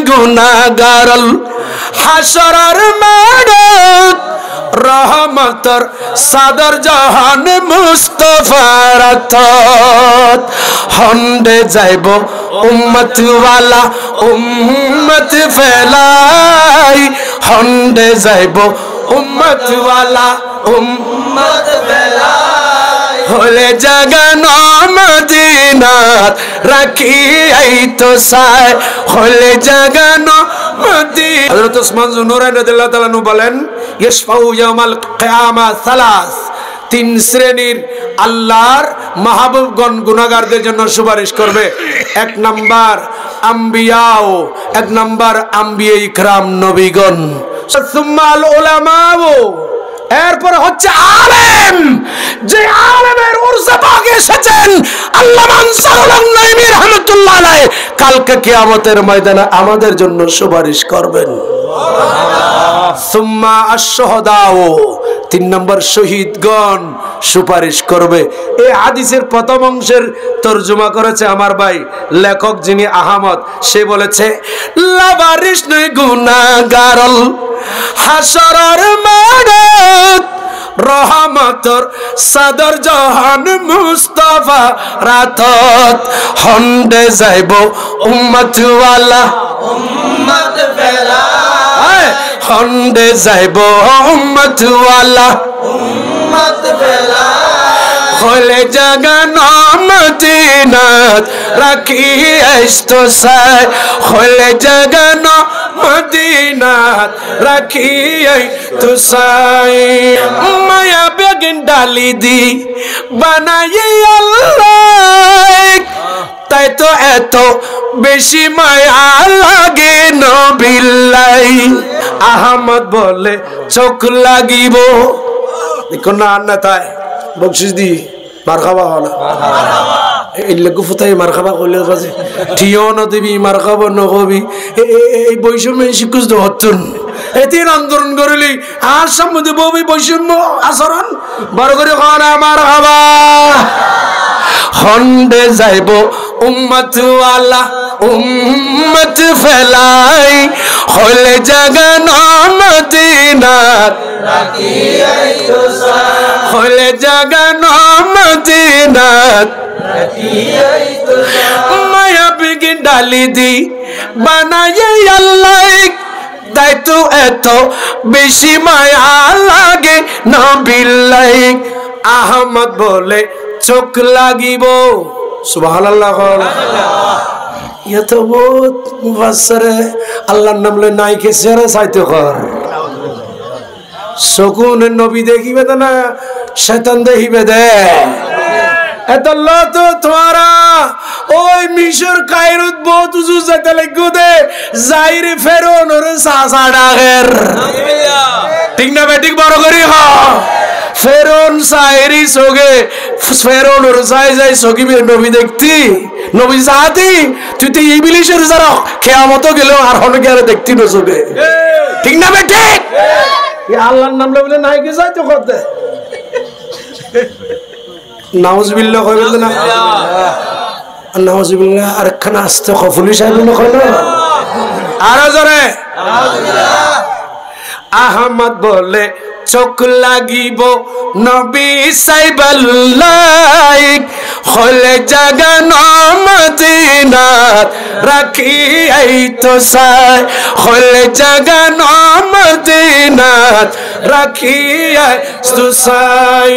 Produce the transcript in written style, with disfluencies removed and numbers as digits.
গুনাহগারল হাসরের মাঠত রহমতর সাদর জাহান মুস্তাফার আতত হন্ডে যাইব উম্মত ওয়ালা উম্মত ফেলাই হন্ডে যাইব উম্মত ওয়ালা উম্মত ফেলাই হলে জাগানো মদিনাত রাখি এই তো সায় হলে জাগানো মদিনা হযরত ওসমান নুরাইন রাদিয়াল্লাহু তাআলা বলেন ইশফাউ ইয়াউমাল কিয়ামা সালাস তিন শ্রেণীর আল্লাহর মাহবুবগণ গুনাহগারদের জন্য সুপারিশ করবে এক নাম্বার আম্বিয়াও এক নাম্বার আম্বিয়া ইকরাম নবীগণ সুম্মাল উলামাও এরপর হচ্ছে আলেম যে আলেমের উরসে পাকে এসেছেন আল্লামা আনসারুল্লাহ নাইমি রাহমাতুল্লাহ আলাইহি কালকে কিয়ামতের ময়দানে আমাদের জন্য সুপারিশ করবেন সুম্মা আশ-শুহাদাও তিন নম্বর শহীদগণ সুপারিশ করবে এই হাদিসের প্রথম অংশের তরজমা করেছে আমার ভাই লেখক যিনি আহমদ সে বলেছে লাবারিশ নয় গুনাহগারল হাসরের মাঠত রহমতর সাদর জাহান মুস্তাফা রাতত হন্ডে যাইব উম্মত ওয়ালা উম্মত ফেলাই হন্ডে যাইব উম্মত ওয়ালা উম্মত ফেলাই হলে জাগানো মদিনাত রাখি আইতো সাই হলে জাগানো মদিনাত রাখি আইতো সাই মায়া বেগিন ডালি দি বানাই আল্লাহ তাই তো এত বেশি মায়া লাগে নবিল্লাই আহমদ বলে চোখ লাগিব দেখো না না তাই বকশিস দি মার খাবা হলা এই লেগু ফুটাই মার খাবা কইলে কাছে ঠিও না দিবি মার খাবা নকবি এই বৈষম্য শিক্ষুস তো হচ্ছুন এতিন আন্দোলন করিলি আর সম্বন্ধে ববি বৈষম্য আচরণ বড় করে খাওয়া মার খাবা হন্ডে যাইব উম্মত ওয়ালা উম্মত ফেলাই হলে জাগানো মদিনাত রাখি আইতো সাই হলে জাগানো মদিনাত রাখি আইতো সাই মায়া বিগিন ডালি দি বানাই আল্লাহ তাই তো এত বেশি মায়া লাগে নবিল্লাই আহমদ বলে চোখ লাগিব সুবহানাল্লাহ ये तो बहुत मुफस्सर है अल्लाह नाम ले नाई के सेरे साइते कर सुकून नबी देखी बेदा ना शैतान देखी बेदे এতল্লাহ তো তোমারা ওই মিশর কায়রুত বহুত উজু যেতে লাগো দে জাইরে ফেরন ওরে সাসা ডাগের ঠিক না বেটিক বড় করি হ ফেরন সাইরি সোগে ফেরন ওর সাই যাই সগিবে নবী দেখতি নবী জাতি তুই তো ইবলিশের যারা কিয়ামত গেল আর হন গেরে দেখতি না সোগে ঠিক না বেটিক এই আল্লাহর নাম বলে নাই কি যাইতো করতে নাউজুবিল্লাহ কইবেন না নাউজুবিল্লাহ আর খানা আস্তে কফুলি সাহেব না কইলো আর জোরে নাউজুবিল্লাহ আহমদ বলে চোখ লাগিব নবী সাইবাল্লাহ হলে জাগানো মদিনাত রাখি আইতো সাই হলে জাগানো মদিনাত রাখি আইতো সাই